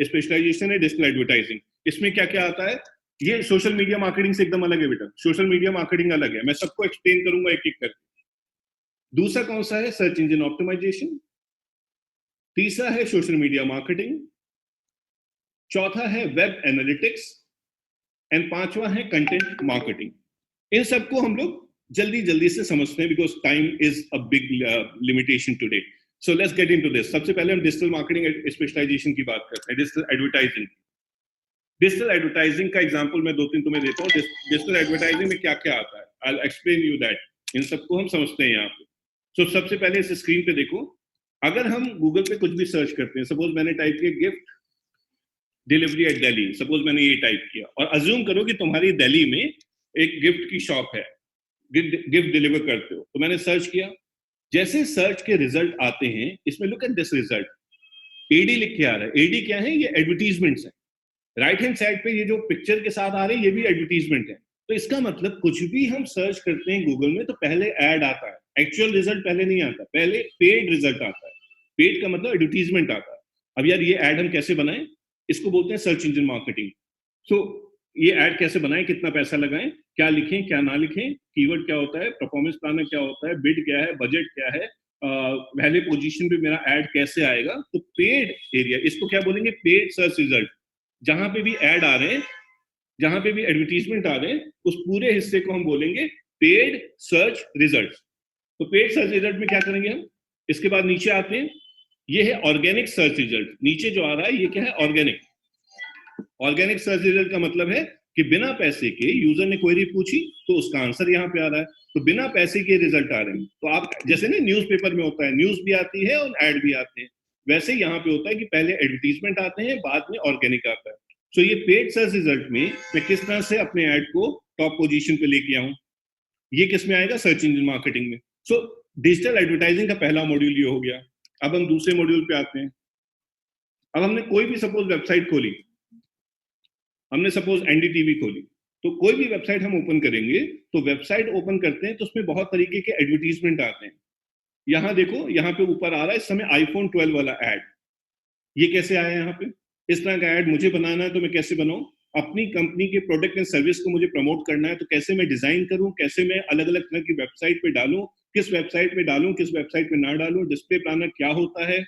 स्पेशलाइजेशन है डिजिटल एडवर्टाइजिंग। इसमें क्या क्या आता है? ये सोशल मीडिया मार्केटिंग से एकदम अलग है बेटा, सोशल मीडिया मार्केटिंग अलग है, मैं सबको एक्सप्लेन करूंगा एक एक करके। दूसरा कौन सा है? Search engine optimization. तीसरा है सोशल मीडिया मार्केटिंग। चौथा है वेब एनालिटिक्स, एंड पांचवा है कंटेंट मार्केटिंग। इन सबको हम लोग जल्दी जल्दी से समझते हैं because time is a big limitation today. So let's get into this. सबसे पहले हम डिजिटल मार्केटिंग स्पेशलाइजेशन की बात करते हैं, डिजिटल एडवर्टाइजिंग। डिजिटल एडवर्टाइजिंग का एग्जांपल मैं 2-3 तुम्हें देता हूँ। डिजिटल एडवर्टाइजिंग में क्या क्या आता है, I will explain you that. इन सबको हम समझते हैं यहाँ पे। सो सबसे पहले इस स्क्रीन पे देखो, अगर हम गूगल पे कुछ भी सर्च करते हैं, सपोज मैंने टाइप किया gift delivery at Delhi, suppose मैंने ये टाइप किया, और अज्यूम करो कि तुम्हारी दिल्ली में एक गिफ्ट की शॉप है, गिफ्ट डिलीवर करते हो, तो मैंने सर्च किया। जैसे सर्च के रिजल्ट आते हैं, इसमें look at this result, AD लिख के आ रहा है। एडी क्या है? ये एडवर्टीजमेंट्स है। राइट हैंड साइड पे ये जो पिक्चर के साथ आ रहे हैं, ये भी एडवर्टीजमेंट है। तो इसका मतलब कुछ भी हम सर्च करते हैं गूगल में तो पहले ऐड आता है, एक्चुअल रिजल्ट पहले नहीं आता, पहले पेड रिजल्ट आता है। पेड का मतलब एडवर्टीजमेंट आता है। अब यार ये ऐड हम कैसे बनाएं? इसको बोलते हैं सर्च इंजन मार्केटिंग। सो ये ऐड कैसे बनाएं, कितना पैसा लगाएं, क्या लिखें क्या ना लिखें, कीवर्ड क्या होता है, परफॉर्मेंस प्लानर क्या होता है, बिड क्या है, बजट क्या है, पहले पोजीशन पे मेरा ऐड कैसे आएगा। तो पेड एरिया, इसको क्या बोलेंगे? Paid search result. जहां पे भी ऐड आ रहे हैं, जहां पे भी एडवर्टीजमेंट आ रहे हैं, उस पूरे हिस्से को हम बोलेंगे पेड सर्च रिजल्ट। तो पेड सर्च रिजल्ट में क्या करेंगे हम? इसके बाद नीचे आते हैं, ये है ऑर्गेनिक सर्च रिजल्ट। नीचे जो आ रहा है ये क्या है? ऑर्गेनिक। ऑर्गेनिक सर्च रिजल्ट का मतलब है कि बिना पैसे के यूजर ने क्वेरी पूछी तो उसका आंसर यहाँ पे आ रहा है, तो बिना पैसे के रिजल्ट आ रहे हैं। तो आप जैसे ना न्यूज़पेपर में होता है, न्यूज भी आती है और ऐड भी आते हैं, वैसे यहाँ पे होता है कि पहले एडवर्टीजमेंट आते हैं, बाद में ऑर्गेनिक आता है। सो ये पेड सर्च रिजल्ट में मैं किस तरह से अपने ऐड को टॉप पोजीशन पे लेके आऊं, ये किस में आएगा? सर्च इंजन मार्केटिंग में। सो डिजिटल एडवर्टाइजिंग का पहला मॉड्यूल ये हो गया। अब हम दूसरे मॉड्यूल पे आते हैं। अब हमने कोई भी सपोज वेबसाइट खोली, हमने सपोज एनडीटीवी खोली, तो कोई भी वेबसाइट हम ओपन करेंगे, तो वेबसाइट ओपन करते हैं तो उसमें बहुत तरीके के एडवर्टीजमेंट आते हैं। यहाँ देखो, यहाँ पे ऊपर आ रहा है इस समय आईफोन 12 वाला ऐड। ये कैसे आया यहाँ पे? इस तरह का ऐड मुझे बनाना है तो मैं कैसे बनाऊं? अपनी कंपनी के प्रोडक्ट एंड सर्विस को मुझे प्रमोट करना है, तो कैसे मैं डिजाइन करूं, कैसे मैं अलग अलग तरह की वेबसाइट पे डालूं, किस वेबसाइट पे डालूं, किस वेबसाइट पे ना डालूं, डिस्प्ले प्लानर क्या होता है,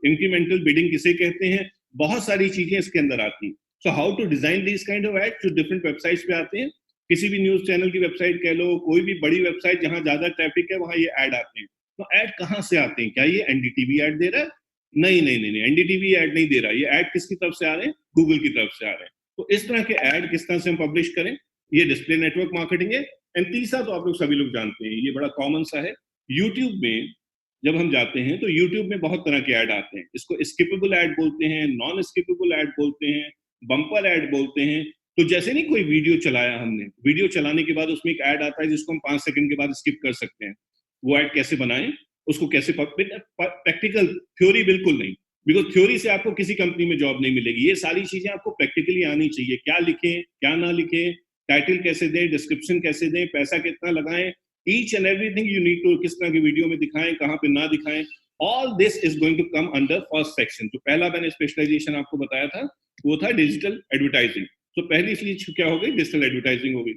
इंक्रीमेंटल बिडिंग किसे कहते हैं, बहुत सारी चीजें इसके अंदर आती हैं। So how to design this kind of ad जो डिफरेंट वेबसाइट्स पे आते हैं। किसी भी न्यूज चैनल की वेबसाइट कह लो, कोई भी बड़ी वेबसाइट जहां ज्यादा ट्रैफिक है, वहां ये ऐड आते हैं। तो ऐड कहाँ से आते हैं? क्या ये एनडीटीवी ऐड दे रहा है? नहीं नहीं नहीं नहीं, एनडीटीवी ऐड नहीं दे रहा, ये ऐड किसकी तरफ से आ रहे हैं? गूगल की तरफ से आ रहे हैं। तो इस तरह के ऐड किस तरह से हम पब्लिश करें, ये डिस्प्ले नेटवर्क मार्केटिंग है। एंड तीसरा तो आप लोग सभी लोग जानते हैं, ये बड़ा कॉमन सा है, यूट्यूब में जब हम जाते हैं तो यूट्यूब में बहुत तरह के ऐड आते हैं, इसको स्किपेबल ऐड बोलते हैं, नॉन स्किपेबल ऐड बोलते हैं, बम्पर ऐड बोलते हैं। तो जैसे नहीं कोई वीडियो चलाया हमने, वीडियो चलाने के बाद उसमें एक ऐड आता है जिसको हम 5 सेकंड के बाद स्किप कर सकते हैं, वो ऐड कैसे बनाएं, उसको कैसे प्रैक्टिकल थ्योरी बिल्कुल नहीं, बिकॉज थ्योरी से आपको किसी कंपनी में जॉब नहीं मिलेगी। ये सारी चीजें आपको प्रैक्टिकली आनी चाहिए, क्या लिखें क्या ना लिखें, टाइटल कैसे दें, डिस्क्रिप्शन कैसे दें, पैसा कितना लगाएं, each and everything you need to, किस तरह की वीडियो में दिखाएं, कहाँ पे ना दिखाएं, all this is going to come under first section. तो पहला मैंने स्पेशलाइजेशन आपको बताया था वो था डिजिटल एडवर्टाइजिंग। तो पहली चीज क्या हो गई? डिजिटल एडवर्टाइजिंग हो गई,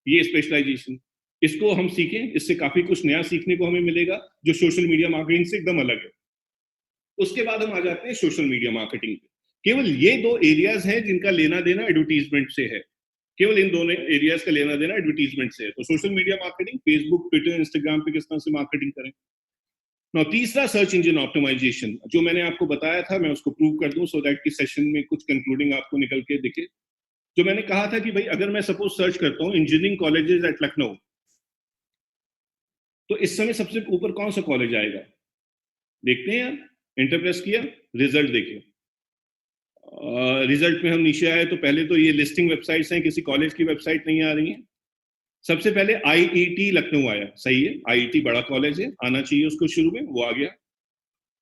ये स्पेशलाइजेशन। इसको हम सीखें, इससे काफी कुछ नया सीखने को हमें मिलेगा जो सोशल मीडिया मार्केटिंग से एकदम अलग है। उसके बाद हम आ जाते हैं सोशल मीडिया मार्केटिंग पे। केवल ये 2 एरियाज हैं जिनका लेना देना एडवर्टीजमेंट से है, केवल इन दोनों एरियाज का लेना देना एडवर्टीजमेंट से है। तो social media marketing, Facebook, Twitter, Instagram पे किस तरह से मार्केटिंग करें। Now, तीसरा सर्च इंजन ऑप्टिमाइजेशन, जो मैंने आपको बताया था, मैं उसको प्रूव कर दूं सो दैट कि सेशन में कुछ कंक्लूडिंग आपको निकल के दिखे। जो मैंने कहा था कि भाई अगर मैं सपोज सर्च करता हूं इंजीनियरिंग कॉलेजेस एट लखनऊ, तो इस समय सबसे ऊपर कौन सा कॉलेज आएगा? देखते हैं यार, एंटर प्रेस किया, रिजल्ट देखिए। रिजल्ट में हम नीचे आए तो पहले तो ये लिस्टिंग वेबसाइट्स हैं, किसी कॉलेज की वेबसाइट नहीं आ रही है। सबसे पहले आईईटी लखनऊ आया, सही है, आईईटी बड़ा कॉलेज है, आना चाहिए उसको शुरू में, वो आ गया।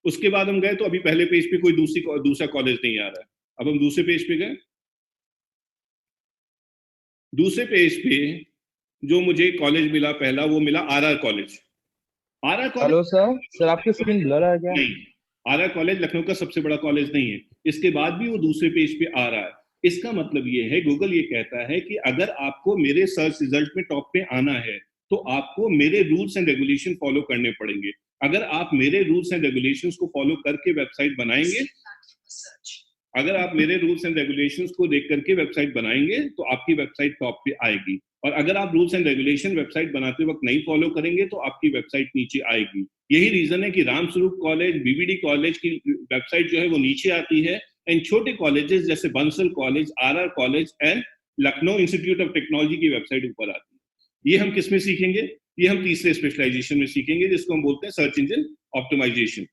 उसके बाद हम गए तो अभी पहले पेज पे कोई दूसरा कॉलेज नहीं आ रहा है। अब हम दूसरे पेज पे गए, दूसरे पेज पे जो मुझे कॉलेज मिला पहला, वो मिला RR college. RR college, hello sir आपकी स्क्रीन ब्लर है क्या? नहीं, आरआर कॉलेज लखनऊ का सबसे बड़ा कॉलेज नहीं है। इसके बाद भी वो दूसरे पेज पे आ रहा है। इसका मतलब ये है, गूगल ये कहता है कि अगर आपको मेरे सर्च रिजल्ट में टॉप पे आना है तो आपको मेरे रूल्स एंड रेगुलेशन फॉलो करने पड़ेंगे। अगर आप मेरे रूल्स एंड रेगुलेशंस को फॉलो करके वेबसाइट बनाएंगे, अगर आप मेरे रूल्स एंड रेगुलेशंस को देख करके वेबसाइट बनाएंगे तो आपकी वेबसाइट टॉप पे आएगी। और अगर आप रूल्स एंड रेगुलेशन वेबसाइट बनाते वक्त नहीं फॉलो करेंगे तो आपकी वेबसाइट नीचे आएगी। यही रीजन है कि रामस्वरूप कॉलेज, बीबीडी कॉलेज की वेबसाइट जो है वो नीचे आती है, एंड छोटे कॉलेजेस जैसे Bansal college, RR college and Lucknow institute of technology की वेबसाइट ऊपर आती है। ये हम किस में सीखेंगे? ये हम तीसरे स्पेशलाइजेशन में सीखेंगे, जिसको हम बोलते हैं सर्च इंजन ऑप्टिमाइजेशन।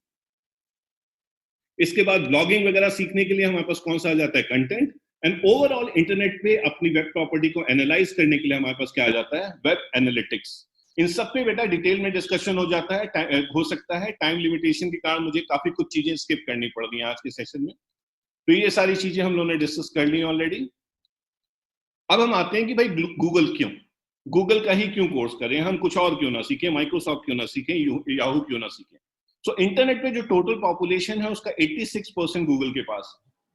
इसके बाद ब्लॉगिंग वगैरह सीखने के लिए हमारे पास कौन सा आ जाता है? कंटेंट। एंड ओवरऑल इंटरनेट पे अपनी वेब प्रॉपर्टी को एनालाइज करने के लिए हमारे पास क्या आ जाता है? Web analytics. इन सब पे बेटा डिटेल में डिस्कशन हो जाता है, हो सकता है टाइम लिमिटेशन के कारण मुझे काफी कुछ चीजें स्किप करनी पड़ रही हैं आज के सेशन में। तो ये सारी चीजें हम लोगों ने डिस्कस कर ली ऑलरेडी। अब हम आते हैं कि भाई गूगल क्यों, गूगल का ही क्यों कोर्स करें हम, कुछ और क्यों ना सीखें, माइक्रोसॉफ्ट क्यों ना सीखें, याहू क्यों ना सीखें। सो इंटरनेट पे जो टोटल पॉपुलेशन है उसका 86% गूगल के पास,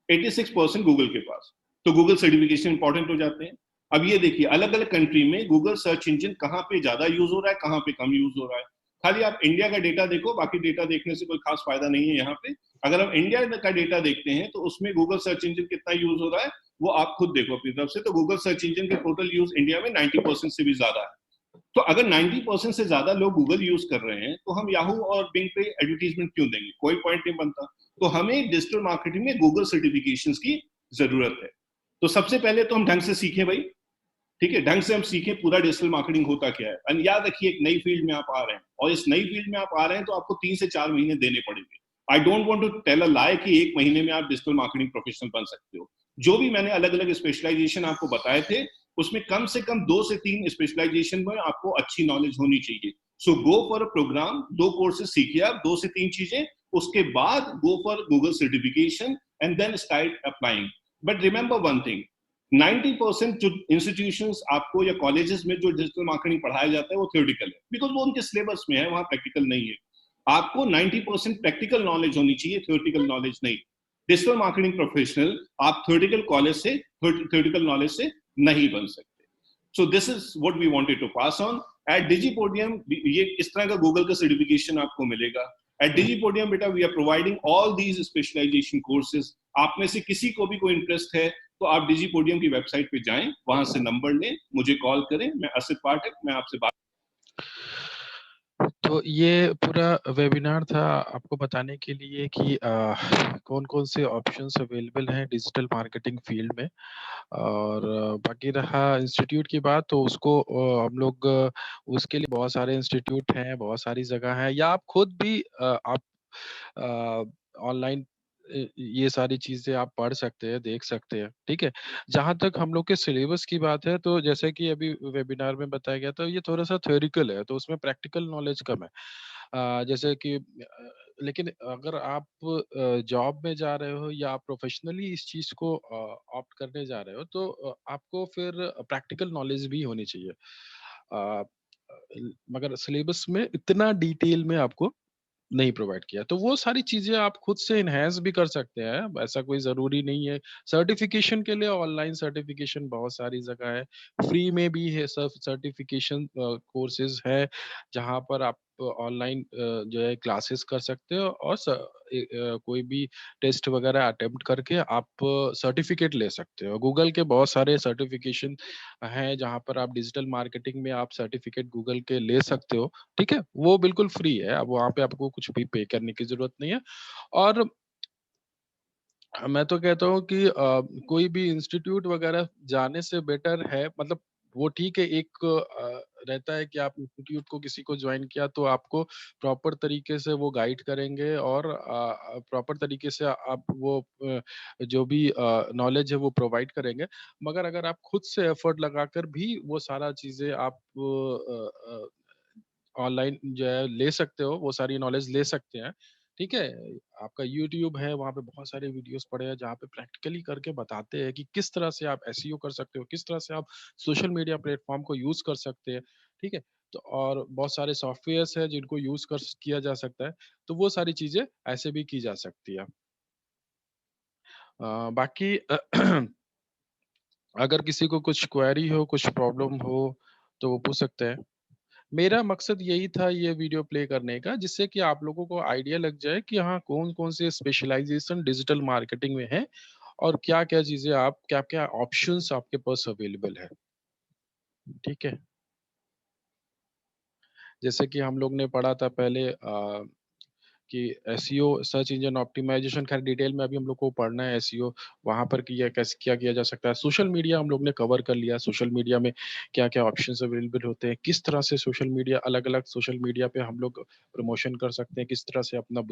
86% गूगल के पास। तो गूगल सर्टिफिकेशन इंपॉर्टेंट हो जाते हैं। अब ये देखिए अलग अलग कंट्री में गूगल सर्च इंजन कहाँ पे ज्यादा यूज हो रहा है, कहाँ पे कम यूज हो रहा है। खाली आप इंडिया का डेटा देखो, बाकी डेटा देखने से कोई खास फायदा नहीं है यहाँ पे। अगर हम इंडिया का डेटा देखते हैं तो उसमें गूगल सर्च इंजन कितना यूज हो रहा है वो आप खुद देखो अपनी तरफ से। तो गूगल सर्च इंजन के टोटल यूज इंडिया में 90% से भी ज्यादा है। तो अगर 90% से ज्यादा लोग गूगल यूज कर रहे हैं तो हम याहू और बिंग पे एडवर्टीजमेंट क्यों देंगे? कोई पॉइंट नहीं बनता। तो हमें डिजिटल मार्केटिंग में गूगल सर्टिफिकेशंस की जरूरत है। तो सबसे पहले तो हम ढंग से सीखें भाई, ठीक है, ढंग से हम सीखें पूरा डिजिटल मार्केटिंग होता क्या है। और याद रखिए एक नई फील्ड में आप आ रहे हैं, और इस नई फील्ड में आप आ रहे हैं तो आपको 3 से 4 महीने देने पड़ेंगे। I don't want to tell a lie कि 1 महीने में आप डिजिटल मार्केटिंग प्रोफेशनल बन सकते हो। जो भी मैंने अलग अलग स्पेशलाइजेशन आपको बताए थे उसमें कम से कम 2 से 3 स्पेशलाइजेशन में आपको अच्छी नॉलेज होनी चाहिए। So go for a program, 2 courses सीखिए आप, 2 से 3 चीजें, उसके बाद go for Google certification and then start applying. But remember one thing, 90% जो इंस्टीट्यूशंस आपको या कॉलेजेस में जो डिजिटल मार्केटिंग पढ़ाया जाता है वो थ्योरेटिकल है, बिकॉज वो उनके सिलेबस में है, वहां प्रैक्टिकल नहीं है। आपको 90% प्रैक्टिकल नॉलेज होनी चाहिए, थ्योरेटिकल नॉलेज नहीं। डिजिटल मार्केटिंग प्रोफेशनल आप थ्योरेटिकल कॉलेज से, थ्योरेटिकल नॉलेज से नहीं बन सकते। So this is what we wanted to pass on at DigiPodium. ये इस तरह का गूगल का सर्टिफिकेशन आपको मिलेगा एट डिजिपोडियम। बेटा we are providing all these specialization courses. आप में से किसी को भी कोई इंटरेस्ट है तो आप डिजिपोडियम की वेबसाइट पे जाएं, वहां से नंबर लें, मुझे कॉल करें, मैं असित पाठक, मैं आपसे बात। तो तो ये पूरा वेबिनार था आपको बताने के लिए कि कौन-कौन से ऑप्शंस अवेलेबल हैं डिजिटल मार्केटिंग फील्ड में। और बाकी रहा इंस्टीट्यूट की बात तो उसको हम लोग उसके लिए बहुत सारे इंस्टीट्यूट हैं, बहुत सारी जगह है या आप खुद भी आप ऑनलाइन ये सारी चीज़ें आप पढ़ सकते हैं, देख सकते हैं, ठीक है? जहाँ तक हम लोग के सिलेबस की बात है तो जैसे कि अभी वेबिनार में बताया गया था ये थोड़ा-सा थ्योरेटिकल है, तो उसमें प्रैक्टिकल नॉलेज कम है। जैसे कि लेकिन अगर आप जॉब में जा रहे हो या आप प्रोफेशनली इस चीज़ को ऑप्ट करने जा रहे हो तो आपको फिर प्रैक्टिकल नॉलेज भी होनी चाहिए। अ, मगर सिलेबस में इतना डिटेल में आपको नहीं प्रोवाइड किया। तो वो सारी चीज़ें आप खुद से एनहांस भी कर सकते हैं, ऐसा कोई ज़रूरी नहीं है। सर्टिफ़िकेशन के लिए ऑनलाइन सर्टिफ़िकेशन बहुत सारी जगह है, फ्री में भी है सर्टिफ़िकेशन कोर्सेज़ है, जहाँ पर आप ऑनलाइन जो है क्लासेस कर सकते हो और कोई भी टेस्ट वगैरह अटेम्प्ट करके आप सर्टिफ़िकेट ले सकते हो। गूगल के बहुत सारे सर्टिफ़िकेशन हैं, जहाँ पर आप डिजिटल मार्केटिंग में आप सर्टिफ़िकेट गूगल के ले सकते हो। ठीक है? वो बिल्कुल फ्री है, अब वहाँ पे आपको कुछ भी पे करने की ज़रूरत नहीं है और मैं तो कहता हूँ कि कोई भी इंस्टीट्यूट वगैरह जाने से बेटर है मतलब वो ठीक है एक रहता है कि आप इंस्टीट्यूट को किसी को जॉइन किया तो आपको प्रॉपर तरीके से वो गाइड करेंगे और प्रॉपर तरीके से आप वो जो भी नॉलेज है वो प्रोवाइड करेंगे। मगर अगर आप खुद से एफर्ट लगाकर भी वो सारा चीज़ें आप ऑनलाइन जो है ले सकते हो, वो सारी नॉलेज ले सकते हैं, ठीक है? आपका यूट्यूब है, वहाँ पे बहुत सारे वीडियोज़ पड़े हैं, जहाँ पे प्रैक्टिकली करके बताते हैं कि किस तरह से आप एसईओ कर सकते हो, किस तरह से आप सोशल मीडिया प्लेटफ़ॉर्म को यूज़ कर सकते हैं, ठीक है? तो और बहुत सारे सॉफ्टवेयर्स हैं, जिनको यूज़ कर स किया जा सकता है, तो वो सारी चीज़ें ऐसे भी की जा सकती है। बाकी अगर किसी को कुछ क्वेरी हो, कुछ प्रॉब्लम हो, तो वो पूछ सकते हैं। मेरा मकसद यही था ये वीडियो प्ले करने का जिससे कि आप लोगों को आइडिया लग जाए कि हाँ कौन-कौन से स्पेशलाइजेशन डिजिटल मार्केटिंग में है और क्या-क्या चीज़ें आप क्या-क्या ऑप्शंस आपके पास अवेलेबल है। ठीक है? जैसे कि हम लोग ने पढ़ा था पहले कि एसईओ सर्च इंजन ऑप्टिमाइजेशन खैर डिटेल में अभी हम लोग को पढ़ना है एसईओ वहाँ पर किया कैसे क्या किया जा सकता है। सोशल मीडिया हम लोग ने कवर कर लिया, सोशल मीडिया में क्या-क्या ऑप्शंस अवेलेबल होते हैं, किस तरह से सोशल मीडिया अलग-अलग सोशल मीडिया पे हम लोग प्रमोशन कर सकते हैं, किस तरह से अपना बिज़